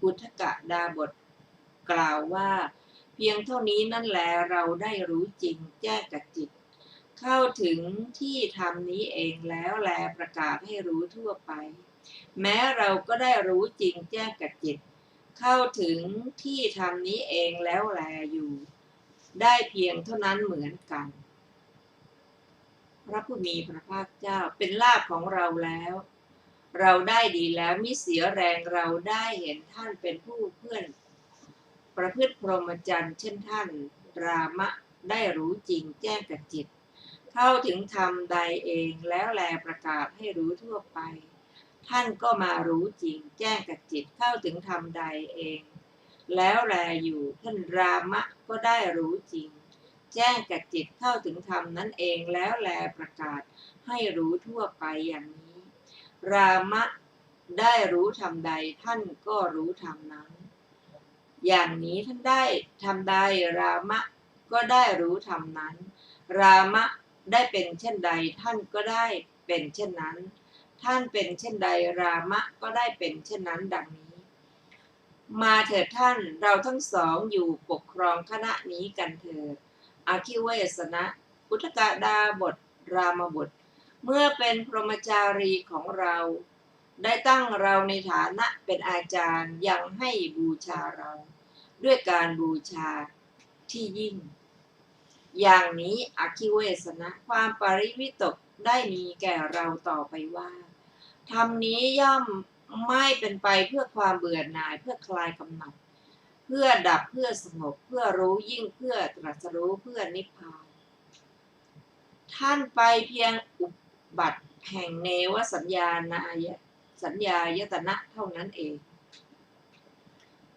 อุทกดาบทกล่าวว่าเพียงเท่านี้นั่นแลเราได้รู้จริงแจ้งกับจิตเข้าถึงที่ธรรมนี้เองแล้วแลประกาศให้รู้ทั่วไปแม้เราก็ได้รู้จริงแจ้งกับจิตเข้าถึงที่ธรรมนี้เองแล้วแลอยู่ได้เพียงเท่านั้นเหมือนกันพระผู้มีพระภาคเจ้าเป็นลาภของเราแล้วเราได้ดีแล้วมิเสียแรงเราได้เห็นท่านเป็นผู้เพื่อนประพฤติพรหมจรรย์เช่นท่านรามะได้รู้จริงแจ้งกับจิตเข้าถึงธรรมใดเองแล้วแลประกาศให้รู้ทั่วไปท่านก็มารู้จริงแจ้งกับจิตเข้าถึงธรรมใดเองแล้วแลอยู่ท่านรามะก็ได้รู้จริงแจ้งกับจิตเข้าถึงธรรมนั้นเองแล้วแลประกาศให้รู้ทั่วไปอย่างนี้รามะได้รู้ธรรมใดท่านก็รู้ธรรมนั้นอย่างนี้ท่านได้ธรรมใดรามะก็ได้รู้ธรรมนั้นรามะได้เป็นเช่นใดท่านก็ได้เป็นเช่นนั้นท่านเป็นเช่นใดรามะก็ได้เป็นเช่นนั้นดังนี้มาเถิดท่านเราทั้งสองอยู่ปกครองคณะนี้กันเถิดอคิเวสนะอุทกดาบทรามบุตรเมื่อเป็นพรหมจารีของเราได้ตั้งเราในฐานะเป็นอาจารย์ยังให้บูชาเราด้วยการบูชาที่ยิ่งอย่างนี้อคิเวสนะความปริวิตกได้มีแก่เราต่อไปว่าธรรมนี้ย่อมไม่เป็นไปเพื่อความเบื่อหน่ายเพื่อคลายกำหนัดเพื่อดับเพื่อสงบเพื่อรู้ยิ่งเพื่อตรัสรู้เพื่อนิพพานท่านไปเพียงอุบัติแห่งเนวสัญญายตนะเท่านั้นเอง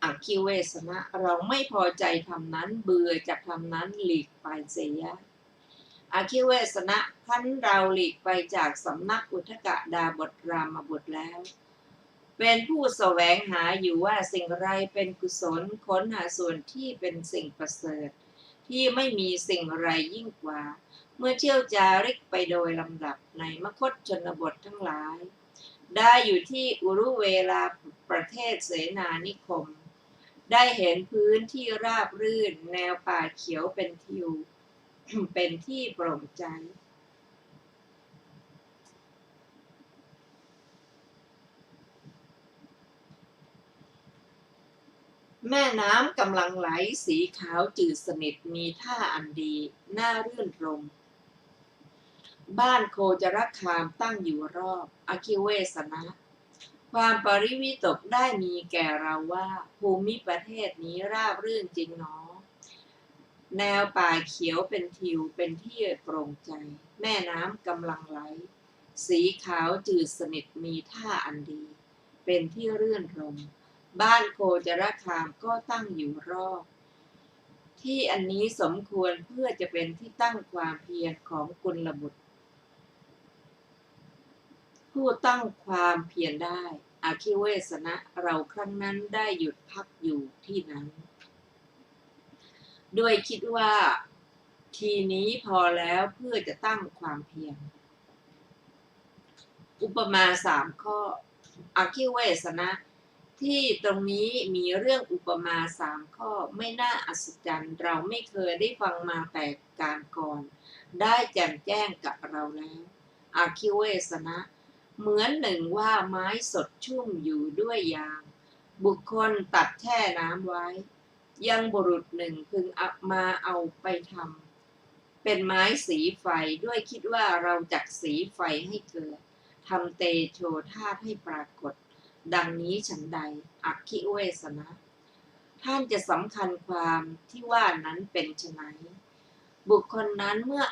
อคิเวสนะเราไม่พอใจธรรมนั้นเบื่อจากธรรมนั้นหลีกไปเสียอคิเวสนะท่านเราหลีกไปจากสำนักอุทกดาบทรามบุตรแล้วเป็นผู้แสวงหาอยู่ว่าสิ่งไรเป็นกุศลค้นหาส่วนที่เป็นสิ่งประเสริฐที่ไม่มีสิ่งไรยิ่งกว่าเมื่อเที่ยวจาริกไปโดยลำดับในมคธชนบททั้งหลายได้อยู่ที่อุรุเวลาประเทศเสนานิคมได้เห็นพื้นที่ราบรื่นแนวป่าเขียวเป็นทิว เป็นที่โปร่งใจแม่น้ำกำลังไหลสีขาวจืดสนิทมีท่าอันดีน่ารื่นรมบ้านโคจรคามตั้งอยู่รอบอคิเวสนะความปริวิตกได้มีแก่เราว่าภูมิประเทศนี้ราบรื่นจริงหนอแนวป่าเขียวเป็นทิวเป็นที่โปร่งใจแม่น้ำกำลังไหลสีขาวจืดสนิทมีท่าอันดีเป็นที่รื่นรมบ้านโคจรคามก็ตั้งอยู่รอบที่อันนี้สมควรเพื่อจะเป็นที่ตั้งความเพียรของกุลบุตรผู้ตั้งความเพียรได้อคิเวสนะเราครั้งนั้นได้หยุดพักอยู่ที่นั้นโดยคิดว่าทีนี้พอแล้วเพื่อจะตั้งความเพียรอุปมา3 ข้อ อคิเวสนะที่ตรงนี้มีเรื่องอุปมา3 ข้อไม่น่าอัศจรรย์เราไม่เคยได้ฟังมาแต่การก่อนได้แจ่มแจ้งกับเราแล้วอคิเวสนะเหมือนหนึ่งว่าไม้สดชุ่มอยู่ด้วยยางบุคคลตัดแช่น้ำไว้ยังบุรุษหนึ่งพึงมาเอาไปทำเป็นไม้สีไฟด้วยคิดว่าเราจักสีไฟให้เกิดทำเตโชธาตุให้ปรากฏดังนี้ฉันใดอักขิเวสนะท่านจะสำคัญความที่ว่านั้นเป็นไฉนบุคคลนั้นเมื่อ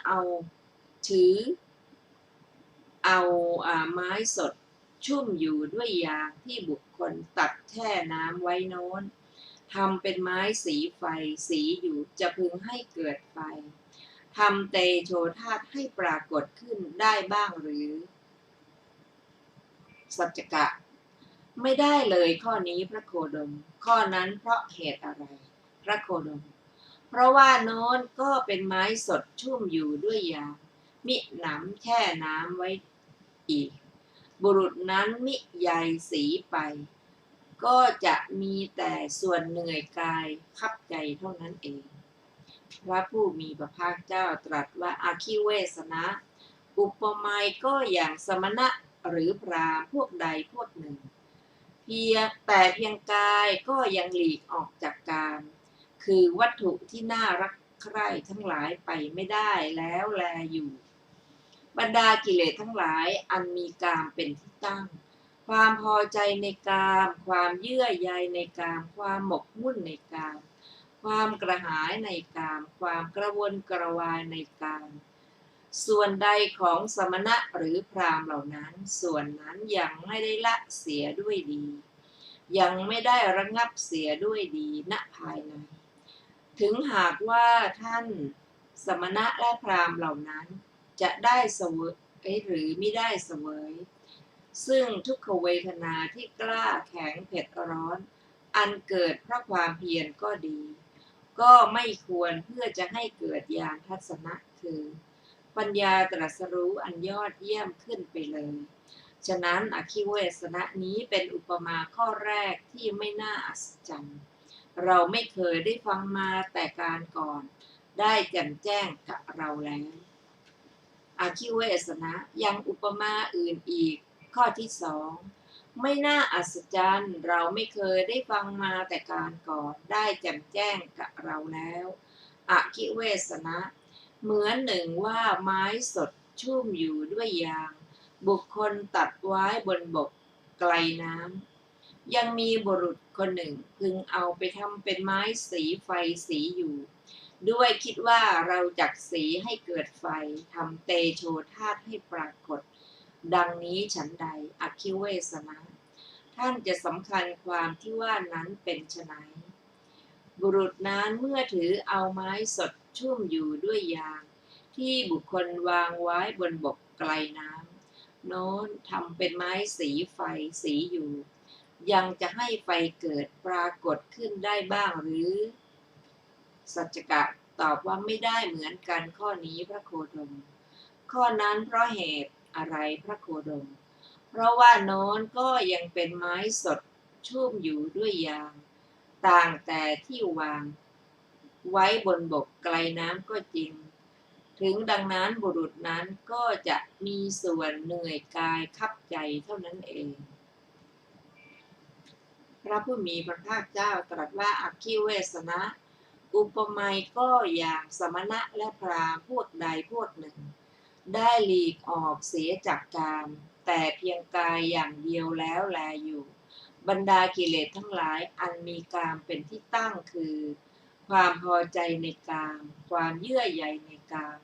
ถือเอาไม้สดชุ่มอยู่ด้วยยางที่บุคคลตัดแช่น้ำไว้โน้นทำเป็นไม้สีไฟสีอยู่จะพึงให้เกิดไฟทำเตโชธาตุให้ปรากฏขึ้นได้บ้างหรือสัจจกะไม่ได้เลยข้อนี้พระโคดมข้อนั้นเพราะเหตุอะไรพระโคดมเพราะว่าโน้นก็เป็นไม้สดชุ่มอยู่ด้วยยางมิหนำแช่น้ำไว้อีกบุรุษนั้นมิใยสีไปก็จะมีแต่ส่วนเหนื่อยกายคับใจเท่านั้นเองพระผู้มีพระภาคเจ้าตรัสว่าอาคิเวสนะอุปมาก็อย่างสมณะหรือพราหมณ์พวกใดพวกหนึ่งเพียงกายก็ยังหลีกออกจากกามคือวัตถุที่น่ารักใคร่ทั้งหลายไปไม่ได้แล้วแลอยู่บรรดากิเลสทั้งหลายอันมีกามเป็นที่ตั้งความพอใจในกามความเยื่อใยในกามความหมกมุ่นในกามความกระหายในกามความกระวนกระวายในกามส่วนใดของสมณะหรือพราหมณ์เหล่านั้นส่วนนั้นยังไม่ได้ละเสียด้วยดียังไม่ได้ระงับเสียด้วยดีณภายในถึงหากว่าท่านสมณะและพราหมณ์เหล่านั้นจะได้เสวยหรือไม่ได้เสวยซึ่งทุกขเวทนาที่กล้าแข็งเผ็ดร้อนอันเกิดเพราะความเพียรก็ดีก็ไม่ควรเพื่อจะให้เกิดญาณทัศนะคือปัญญาตรัสรู้อันยอดเยี่ยมขึ้นไปเลยฉะนั้นอคิเวสนะนี้เป็นอุปมาข้อแรกที่ไม่น่าอัศจรรย์เราไม่เคยได้ฟังมาแต่การก่อนได้แจ่มแจ้งกับเราแล้วอคิเวสนะยังอุปมาอื่นอีกข้อที่2ไม่น่าอัศจรรย์เราไม่เคยได้ฟังมาแต่การก่อนได้แจ่มแจ้งกับเราแล้วอคิเวสนะเหมือนหนึ่งว่าไม้สดชุ่มอยู่ด้วยยางบุคคลตัดไว้บนบกไกลน้ำยังมีบุรุษคนหนึ่งพึงเอาไปทำเป็นไม้สีไฟสีอยู่ด้วยคิดว่าเราจักสีให้เกิดไฟทำเตโชธาตุให้ปรากฏดังนี้ฉันใดอคิเวสนะท่านจะสำคัญความที่ว่านั้นเป็นไฉนบุรุษนั้นเมื่อถือเอาไม้สดชุ่มอยู่ด้วยยางที่บุคคลวางไว้บนบกไกลน้ำโน้นทำเป็นไม้สีไฟสีอยู่ยังจะให้ไฟเกิดปรากฏขึ้นได้บ้างหรือสัจจกะตอบว่าไม่ได้เหมือนกันข้อนี้พระโคดมข้อนั้นเพราะเหตุอะไรพระโคดมเพราะว่าโน้นก็ยังเป็นไม้สดชุ่มอยู่ด้วยยางต่างแต่ที่วางไว้บนบกไกลน้ำก็จริงถึงดังนั้นบุรุษนั้นก็จะมีส่วนเหนื่อยกายคับใจเท่านั้นเองพระผู้มีพระภาคเจ้าตรัสว่าอคิเวสนะอุปมาก็อย่างสมณะและพราหมณ์พวกใดพวกหนึ่งได้หลีกออกเสียจากกามแต่เพียงกายอย่างเดียวแล้วแลอยู่บรรดากิเลสทั้งหลายอันมีกามเป็นที่ตั้งคือความพอใจในกามความเยื่อใยในกาม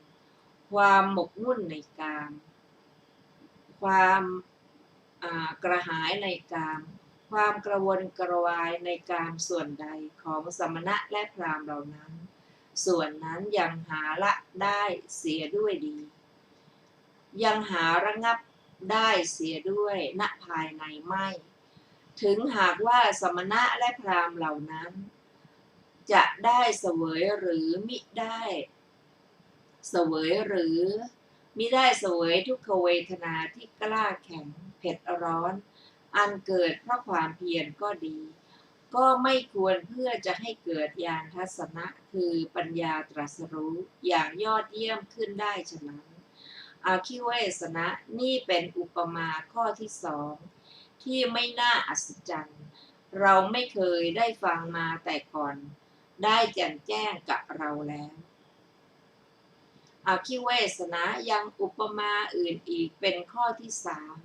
ความหมกมุ่นในกามความกระหายในกามความกระวนกระวายในกามส่วนใดของสมณะและพราหมณ์เหล่านั้นส่วนนั้นยังหาละได้เสียด้วยดียังหาระงับได้เสียด้วยณภายในไม่ถึงหากว่าสมณะและพราหมณ์เหล่านั้นจะได้เสวยหรือมิได้เสวยหรือมิได้เสวยทุกขเวทนาที่กล้าแข็งเผ็ดร้อน อันเกิดเพราะความเพียรก็ดี ก็ไม่ควรเพื่อจะให้เกิดญาณทัศนะคือปัญญาตรัสรู้อย่างยอดเยี่ยมขึ้นได้ฉะนั้นอาคิเวสนะนี่เป็นอุปมาข้อที่สองที่ไม่น่าอัศจรรย์เราไม่เคยได้ฟังมาแต่ก่อนได้แจ่มแจ้งกับเราแล้วอาคิเวสนะยังอุปมาอื่นอีกเป็นข้อที่สาม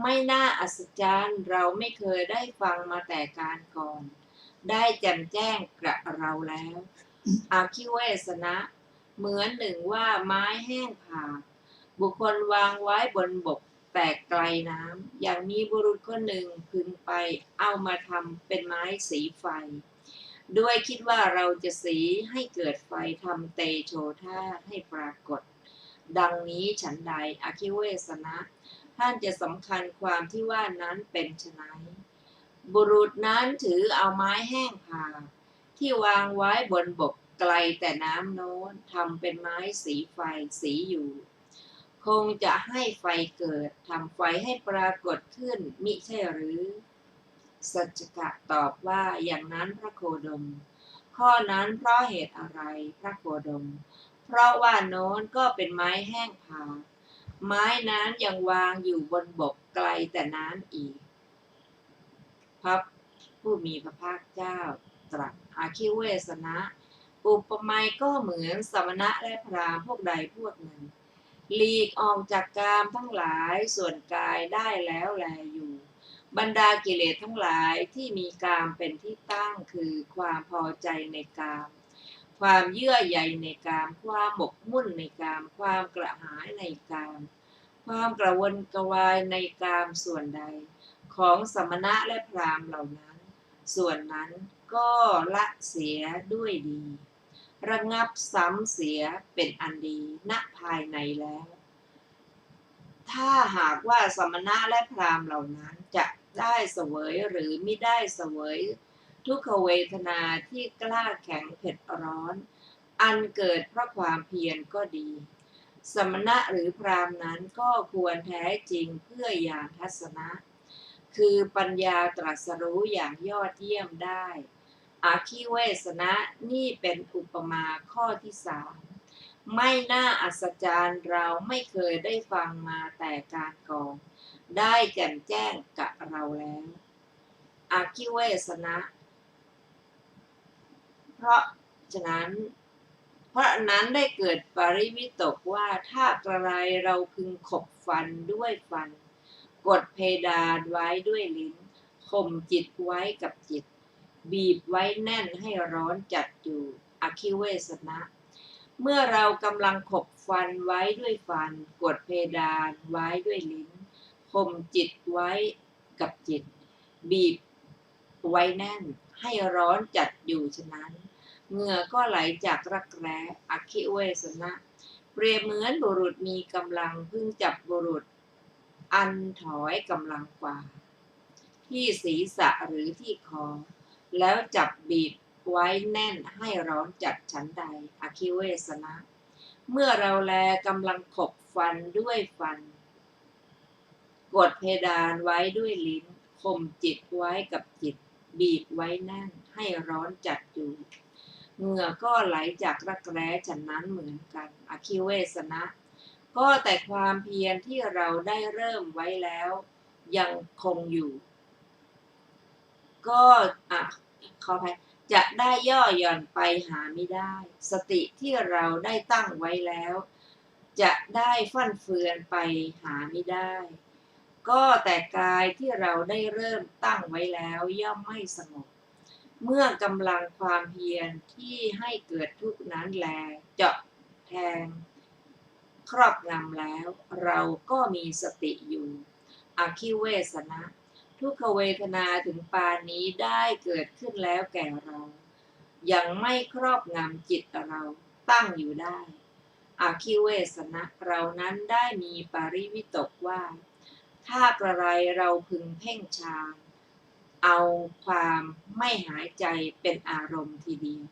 ไม่น่าอัศจรรย์เราไม่เคยได้ฟังมาแต่การก่อนได้แจ่มแจ้งกับเราแล้วอาคิเวสนะเหมือนหนึ่งว่าไม้แห้งผากบุคคลวางไว้บนบกแต่ไกลน้ำอย่างมีบุรุษคนหนึ่งพึงไปเอามาทำเป็นไม้สีไฟด้วยคิดว่าเราจะสีให้เกิดไฟทำเตโชธาตุให้ปรากฏดังนี้ฉันใดอาคิเวสนะท่านจะสำคัญความที่ว่านั้นเป็นไฉนบุรุษนั้นถือเอาไม้แห้งผากที่วางไว้บนบกไกลแต่น้ำโน้นทำเป็นไม้สีไฟสีอยู่คงจะให้ไฟเกิดทำไฟให้ปรากฏขึ้นมิใช่หรือสัจจกะตอบว่าอย่างนั้นพระโคดมข้อนั้นเพราะเหตุอะไรพระโคดมเพราะว่าโน้นก็เป็นไม้แห้งผากไม้นั้นยังวางอยู่บนบกไกลแต่น้ำอีกพระผู้มีพระภาคเจ้าตรัสอาคิเวสนะอุปมาก็เหมือนสมณะและพราหมณ์พวกใดพวกหนึ่งหลีกออกจากกามทั้งหลายส่วนกายได้แล้วแลอยู่บรรดากิเลสทั้งหลายที่มีกามเป็นที่ตั้งคือความพอใจในกามความเยื่อใยในกามความหมกมุ่นในกามความกระหายในกามความกระวนกระวายในกามส่วนใดของสมณะและพราหมณ์เหล่านั้นส่วนนั้นก็ละเสียด้วยดีระงับซ้ำเสียเป็นอันดีณภายในแล้วถ้าหากว่าสมณะและพราหมณ์เหล่านั้นจะได้เสวยหรือไม่ได้เสวยทุกขเวทนาที่กล้าแข็งเผ็ดร้อนอันเกิดเพราะความเพียรก็ดีสมณะหรือพราหมณ์นั้นก็ควรแท้จริงเพื่อญาณทัศนะคือปัญญาตรัสรู้อย่างยอดเยี่ยมได้อาคิเวสนะนี่เป็นอุปมาข้อที่สามไม่น่าอัศจรรย์เราไม่เคยได้ฟังมาแต่การก่อนได้แจ่มแจ้งกับเราแล้วอาคิเวสนะเพราะนั้นได้เกิดปริวิตกว่าถ้ากระไรเราพึงขบฟันด้วยฟันกดเพดานไว้ด้วยลิ้นข่มจิตไว้กับจิตบีบไว้แน่นให้ร้อนจัดอยู่อคิเวสนะเมื่อเรากำลังขบฟันไว้ด้วยฟันกดเพดานไว้ด้วยลิ้นข่มจิตไว้กับจิตบีบไว้แน่นให้ร้อนจัดอยู่ฉะนั้นเหงื่อก็ไหลจากรักแร้อคิเวสนะเปรียบเหมือนบุรุษมีกำลังพึ่งจับบุรุษอันถอยกำลังกว่าที่ศีรษะหรือที่คอแล้วจับบีบไว้แน่นให้ร้อนจัดฉันใดอคิเวสนะเมื่อเราแลกำลังขบฟันด้วยฟันกดเพดานไว้ด้วยลิ้นข่มจิตไว้กับจิตบีบไว้แน่นให้ร้อนจัดอยู่เหงื่อก็ไหลจากรักแร้ฉันนั้นเหมือนกันอคิเวสนะก็แต่ความเพียรที่เราได้เริ่มไว้แล้วยังคงอยู่ก็ขออภัยจะได้ย่อหย่อนไปหาไม่ได้สติที่เราได้ตั้งไว้แล้วจะได้ฟั่นเฟือนไปหาไม่ได้ก็แต่กายที่เราได้เริ่มตั้งไว้แล้วย่อมไม่สงบเมื่อกำลังความเพียรที่ให้เกิดทุกข์นั้นแลเจาะแทงครอบงำแล้วเราก็มีสติอยู่อคิเวสนะทุกขเวทนาถึงปานนี้ได้เกิดขึ้นแล้วแก่เรายังไม่ครอบงำจิตเราตั้งอยู่ได้อคิเวสนะเรานั้นได้มีปริวิตกว่าถ้ากระไรเราพึงเพ่งฌานเอาความไม่หายใจเป็นอารมณ์ทีเดียว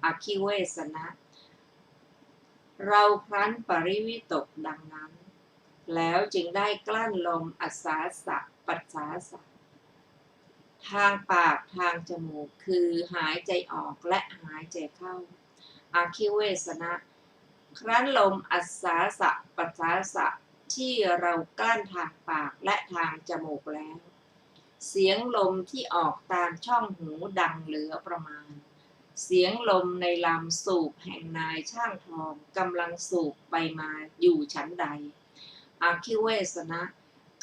อคิเวสนะเราครั้นปริวิตกดังนั้นแล้วจึงได้กลั้นลมอัสสาสะไป ปัสสาสะทางปากทางจมูกคือหายใจออกและหายใจเข้าอาคิเวสนะครั้นลมอัสสาสะปัสสาสะที่เรากลั้นทางปากและทางจมูกแล้วเสียงลมที่ออกตามช่องหูดังเหลือประมาณเสียงลมในลำสูบแห่งนายช่างทองกำลังสูบไปมาอยู่ชั้นใดอาคิเวสนะ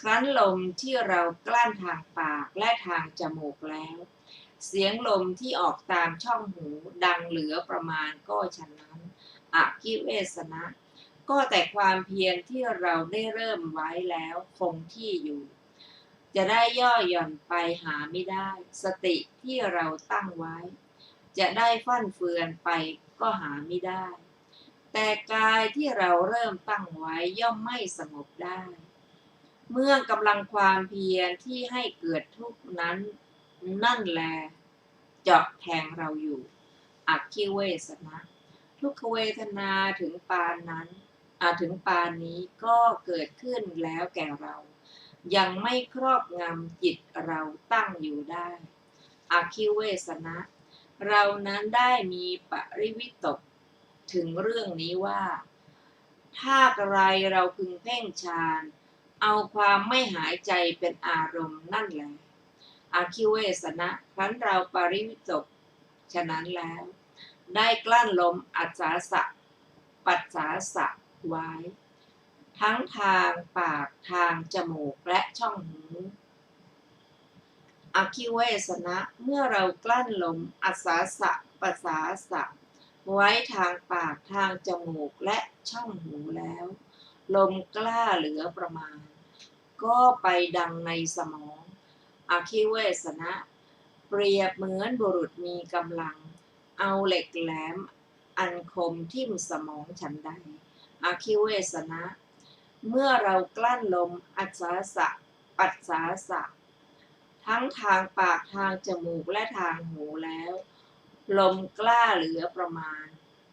ครั้นลมที่เรากลั้นทางปากและทางจมูกแล้วเสียงลมที่ออกตามช่องหูดังเหลือประมาณก็ฉะนั้นอาคิเวสนะก็แต่ความเพียรที่เราได้เริ่มไว้แล้วคงที่อยู่จะได้ย่อหย่อนไปหาไม่ได้สติที่เราตั้งไว้จะได้ฟั่นเฟือนไปก็หาไม่ได้แต่กายที่เราเริ่มตั้งไว้ย่อมไม่สงบได้เมื่อกำลังความเพียรที่ให้เกิดทุกข์นั้นนั่นแลเจาะแทงเราอยู่อักขิเวสนะทุกขเวทนาถึงปานนั้นถึงปานนี้ก็เกิดขึ้นแล้วแก่เรายังไม่ครอบงำจิตเราตั้งอยู่ได้อักขิเวสนะเรานั้นได้มีปริวิตกถึงเรื่องนี้ว่าถ้าอะไรเราพึงเพ่งฌานเอาความไม่หายใจเป็นอารมณ์นั่นแหละอาคิเวสนะครั้นเราปริวิตกฉะนั้นแล้วได้กลั้นลมอัสสาสะปัสสาสะไว้ทั้งทางปากทางจมูกและช่องหูอาคิเวสนะเมื่อเรากลั้นลมอัสสาสะปัสสาสะไว้ทางปากทางจมูกและช่องหูแล้วลมกล้าเหลือประมาณก็ไปดังในสมองอาคิเวสนะเปรียบเหมือนบุรุษมีกำลังเอาเหล็กแหลมอันคมทิ่มสมองฉันใดอาคิเวสนะเมื่อเรากลั้นลมอัสสาสะปัสสาสะทั้งทางปากทางจมูกและทางหูแล้วลมกล้าเหลือประมาณ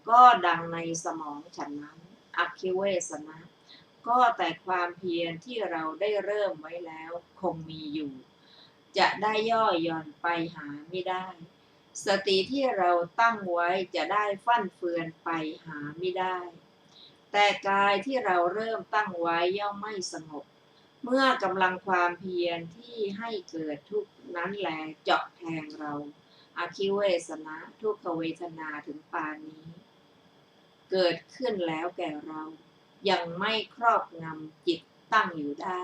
ก็ดังในสมองฉันนั้นอักขิเวสนะก็แต่ความเพียรที่เราได้เริ่มไว้แล้วคงมีอยู่จะได้ย่อหย่อนไปหาไม่ได้สติที่เราตั้งไว้จะได้ฟั่นเฟือนไปหาไม่ได้แต่กายที่เราเริ่มตั้งไว้ย่อมไม่สงบเมื่อกำลังความเพียรที่ให้เกิดทุกข์นั้นแลเจาะแทงเราอาคิเวสนะทุกขเวทนาถึงปานนี้เกิดขึ้นแล้วแก่เรายังไม่ครอบงำจิตตั้งอยู่ได้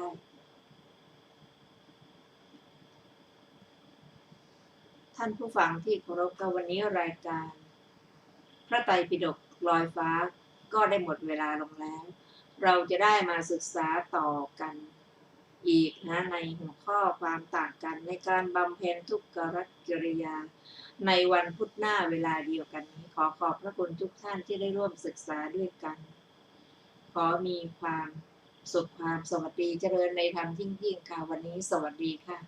ท่านผู้ฟังที่เคารพกับวันนี้รายการพระไตรปิฎกลอยฟ้าก็ได้หมดเวลาลงแล้วเราจะได้มาศึกษาต่อกันอีกนะในหัวข้อความต่างกันในการบำเพ็ญทุกขกิริยาในวันพุธหน้าเวลาเดียวกันนี้ขอขอบพระคุณทุกท่านที่ได้ร่วมศึกษาด้วยกันขอมีความสุขความสวัสดีเจริญในธรรมยิ่งๆค่ะวันนี้สวัสดีค่ะ